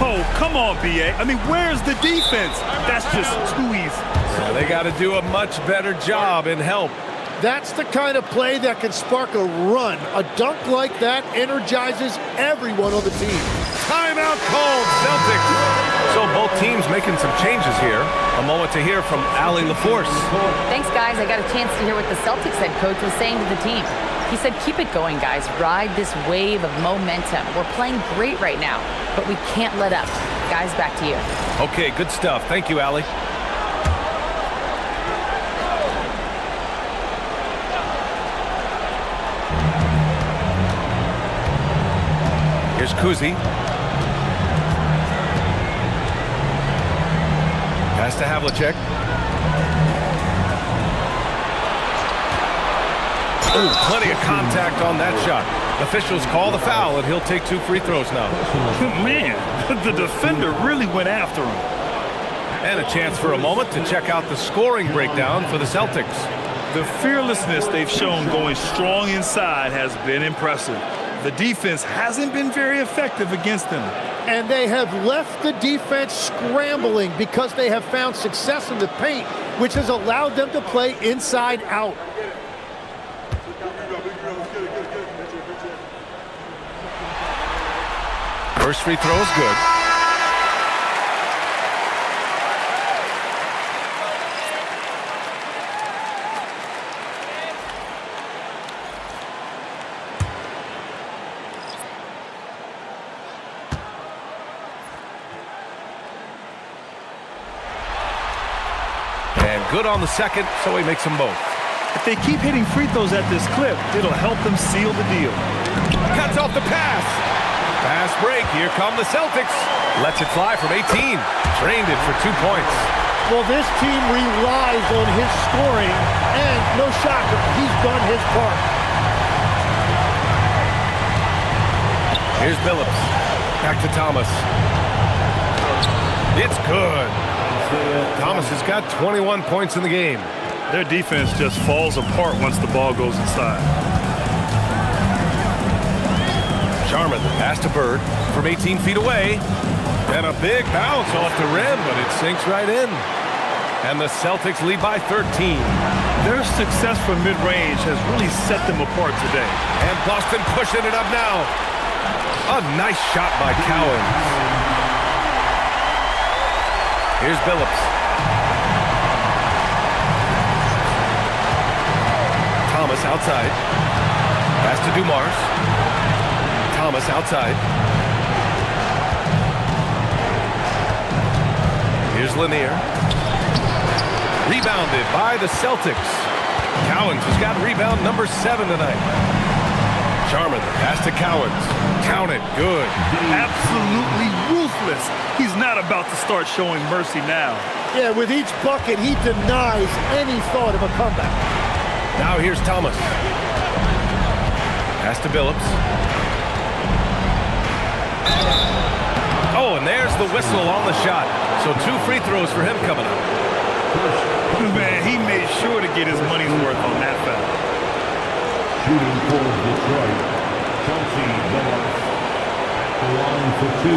S4: Oh, come on, B.A. I mean, where's the defense? That's just too easy.
S1: Yeah, they got to do a much better job in help.
S2: That's the kind of play that can spark a run. A dunk like that energizes everyone on the team.
S1: Timeout called, Celtics. So both teams making some changes here. A moment to hear from Allie LaForce.
S8: Thanks, guys. I got a chance to hear what the Celtics head coach was saying to the team. He said, keep it going, guys. Ride this wave of momentum. We're playing great right now, but we can't let up. Guys, back to you.
S1: Okay, good stuff. Thank you, Allie. Here's Kuzi. Pass to Havlicek. Oh, plenty of contact on that shot. Officials call the foul, and he'll take 2 free throws now.
S4: Man, the defender really went after him.
S1: And a chance for a moment to check out the scoring breakdown for the Celtics.
S4: The fearlessness they've shown going strong inside has been impressive. The defense hasn't been very effective against them.
S2: And they have left the defense scrambling because they have found success in the paint, which has allowed them to play inside out.
S1: First free throw is good. And good on the second, so he makes them both.
S4: If they keep hitting free throws at this clip, it'll help them seal the deal.
S1: Cuts off the pass. Fast break. Here come the Celtics. Lets it fly from 18. Drained it for 2 points.
S2: Well, this team relies on his scoring, and no shocker, he's done his part.
S1: Here's Billups. Back to Thomas. It's good. Thomas has got 21 points in the game.
S4: Their defense just falls apart once the ball goes inside.
S1: Sharman, pass to Bird from 18 feet away. And a big bounce off the rim, but it sinks right in. And the Celtics lead by 13.
S4: Their success from mid-range has really set them apart today.
S1: And Boston pushing it up now. A nice shot by Cowan. Here's Billups. Thomas outside. Pass to Dumars. Thomas outside. Here's Lanier. Rebounded by the Celtics. Cowens has got rebound number 7 tonight. Sharman, pass to Cowens. Count it, good.
S4: Absolutely ruthless. He's not about to start showing mercy now.
S2: Yeah, with each bucket, he denies any thought of a comeback.
S1: Now here's Thomas. Pass to Billups. Oh, and there's the whistle on the shot. So 2 free throws for him coming up.
S4: Man, he made sure to get his money's worth on that foul.
S3: Shooting for Detroit, Chelsea Billups. The line for 2.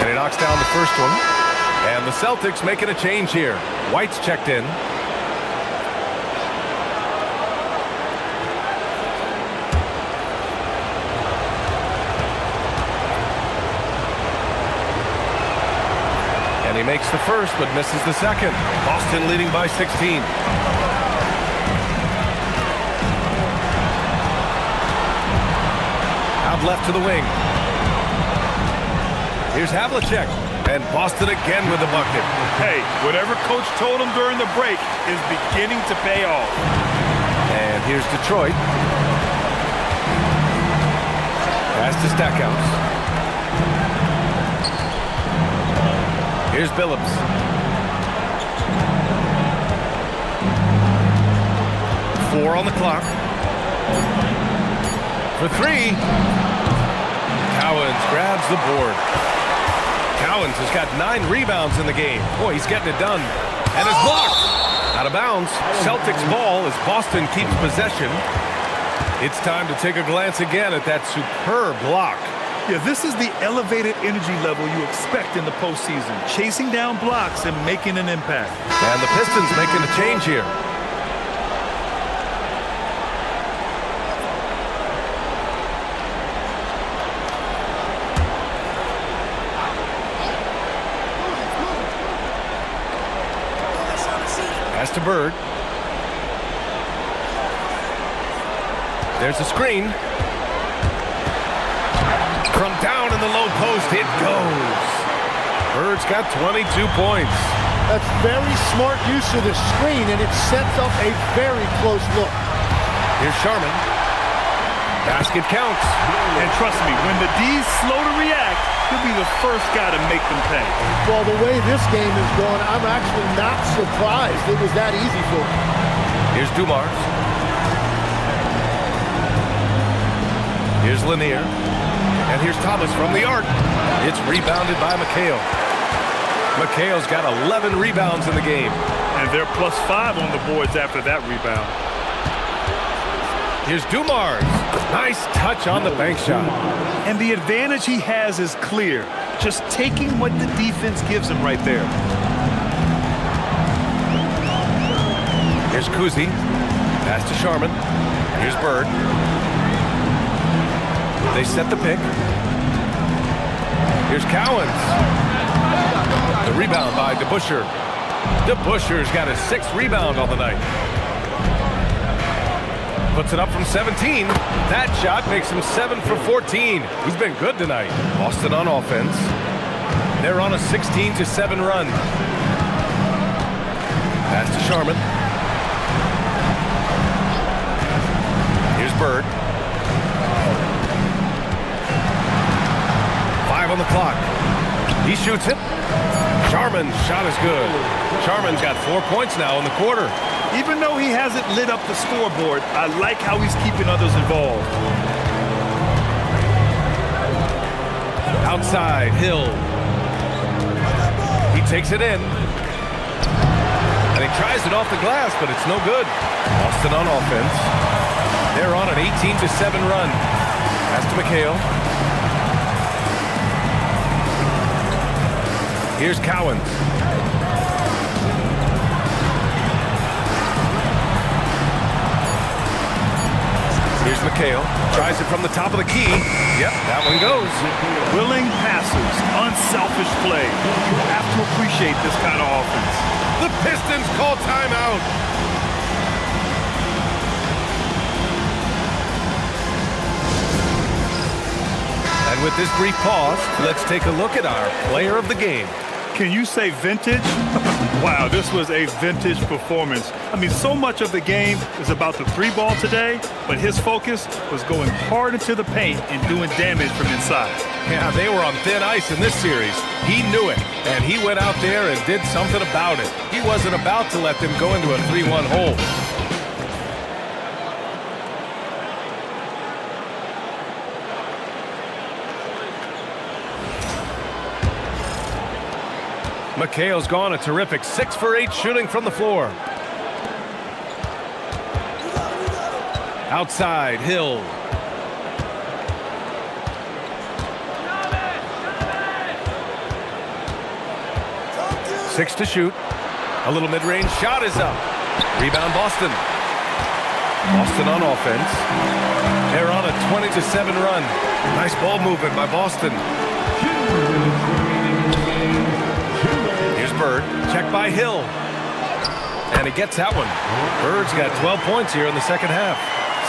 S1: And he knocks down the first one. And the Celtics making a change here. White's checked in. And he makes the first, but misses the second. Boston leading by 16. Out left to the wing. Here's Havlicek. And Boston again with the bucket.
S4: Hey, whatever coach told him during the break is beginning to pay off.
S1: And here's Detroit. Pass to Stackhouse. Here's Billups. Four on the clock. For 3. Cowens grabs the board. Cowens has got 9 rebounds in the game. Boy, he's getting it done. And it's blocked. Out of bounds. Celtics ball as Boston keeps possession. It's time to take a glance again at that superb block.
S4: Yeah, this is the elevated energy level you expect in the postseason, chasing down blocks and making an impact.
S1: And the Pistons making a change here. Pass to Bird. There's a screen. From down in the low post, it goes. Bird's got 22 points.
S2: That's very smart use of the screen, and it sets up a very close look.
S1: Here's Sharman. Basket counts.
S4: And trust me, when the D's slow to react, he'll be the first guy to make them pay.
S2: Well, the way this game is going, I'm actually not surprised it was that easy for him.
S1: Here's Dumars. Here's Lanier. And here's Thomas from the arc. It's rebounded by McHale. McHale's got 11 rebounds in the game.
S4: And they're +5 on the boards after that rebound.
S1: Here's Dumars. Nice touch on the bank shot.
S4: And the advantage he has is clear. Just taking what the defense gives him right there.
S1: Here's Kuzi. Pass to Sharman. Here's Bird. They set the pick. Here's Cowens. The rebound by DeBusschere. DeBusschere's got his 6th rebound on the night. Puts it up from 17. That shot makes him 7 for 14. He's been good tonight. Boston on offense. They're on a 16-7 run. Pass to Sharman. Here's Bird. 5 on the clock. He shoots it. Sharman's shot is good. Sharman's got 4 points now in the quarter.
S4: Even though he hasn't lit up the scoreboard, I like how he's keeping others involved.
S1: Outside, Hill. He takes it in. And he tries it off the glass, but it's no good. Boston on offense. They're on an 18-7 run. Pass to McHale. Here's Cowens. Here's McHale. Tries it from the top of the key. Yep, that one goes.
S4: Willing passes, unselfish play. You have to appreciate this kind of offense.
S1: The Pistons call timeout. And with this brief pause, let's take a look at our player of the game.
S4: Can you say vintage? Wow, this was a vintage performance. I mean, so much of the game is about the 3-ball today, but his focus was going hard into the paint and doing damage from inside.
S1: Yeah, they were on thin ice in this series. He knew it, and he went out there and did something about it. He wasn't about to let them go into a 3-1 hole. McHale's gone a terrific 6 for 8 shooting from the floor. Outside, Hill. Six to shoot. A little mid-range shot is up. Rebound Boston. Boston on offense. They're on a 20-7 run. Nice ball movement by Boston. Here's Bird. Check by Hill. And he gets that one. Bird's got 12 points here in the second half.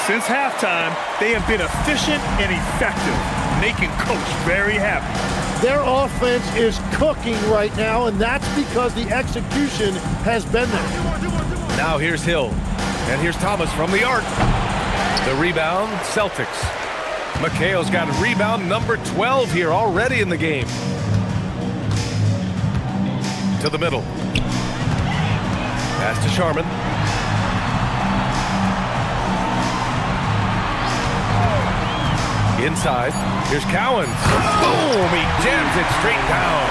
S4: Since halftime, they have been efficient and effective, making Coach very happy.
S2: Their offense is cooking right now, and that's because the execution has been there.
S1: Now here's Hill. And here's Thomas from the arc. The rebound, Celtics. McHale's got rebound number 12 here already in the game. To the middle. Pass to Sharman. Inside. Here's Cowens. Boom! He jams it straight down.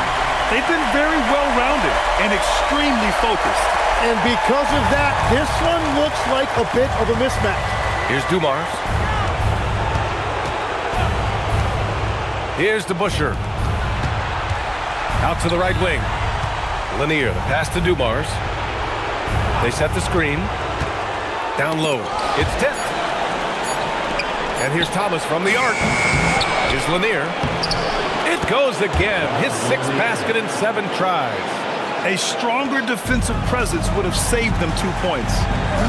S4: They've been very well-rounded and extremely focused.
S2: And because of that, this one looks like a bit of a mismatch.
S1: Here's Dumars. Here's DeBusschere. Out to the right wing. Lanier, the pass to Dumars. They set the screen. Down low. It's tipped. And here's Thomas from the arc. Here's Lanier. It goes again. His 6th basket in 7 tries.
S4: A stronger defensive presence would have saved them 2 points.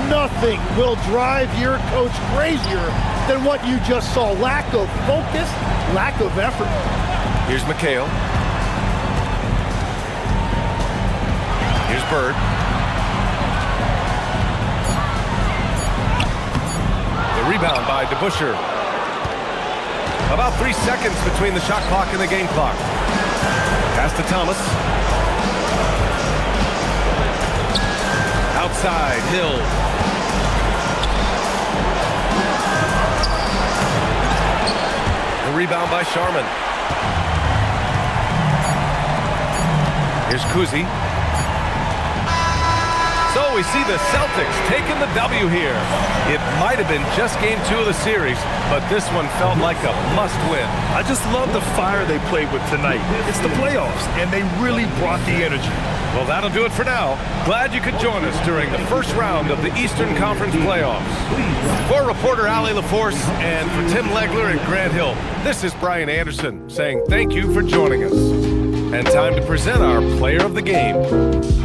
S2: Nothing will drive your coach crazier than what you just saw. Lack of focus, lack of effort.
S1: Here's McHale. Here's Bird. The rebound by DeBusschere. About 3 seconds between the shot clock and the game clock. Pass to Thomas. Outside, Hill. The rebound by Sharman. Here's Kuzi. So we see the Celtics taking the W here. It might have been just game 2 of the series, but this one felt like a must-win.
S4: I just love the fire they played with tonight. It's the playoffs, and they really brought the energy.
S1: Well, that'll do it for now. Glad you could join us during the first round of the Eastern Conference playoffs. For reporter Allie LaForce and for Tim Legler and Grant Hill, this is Brian Anderson saying thank you for joining us. And time to present our player of the game.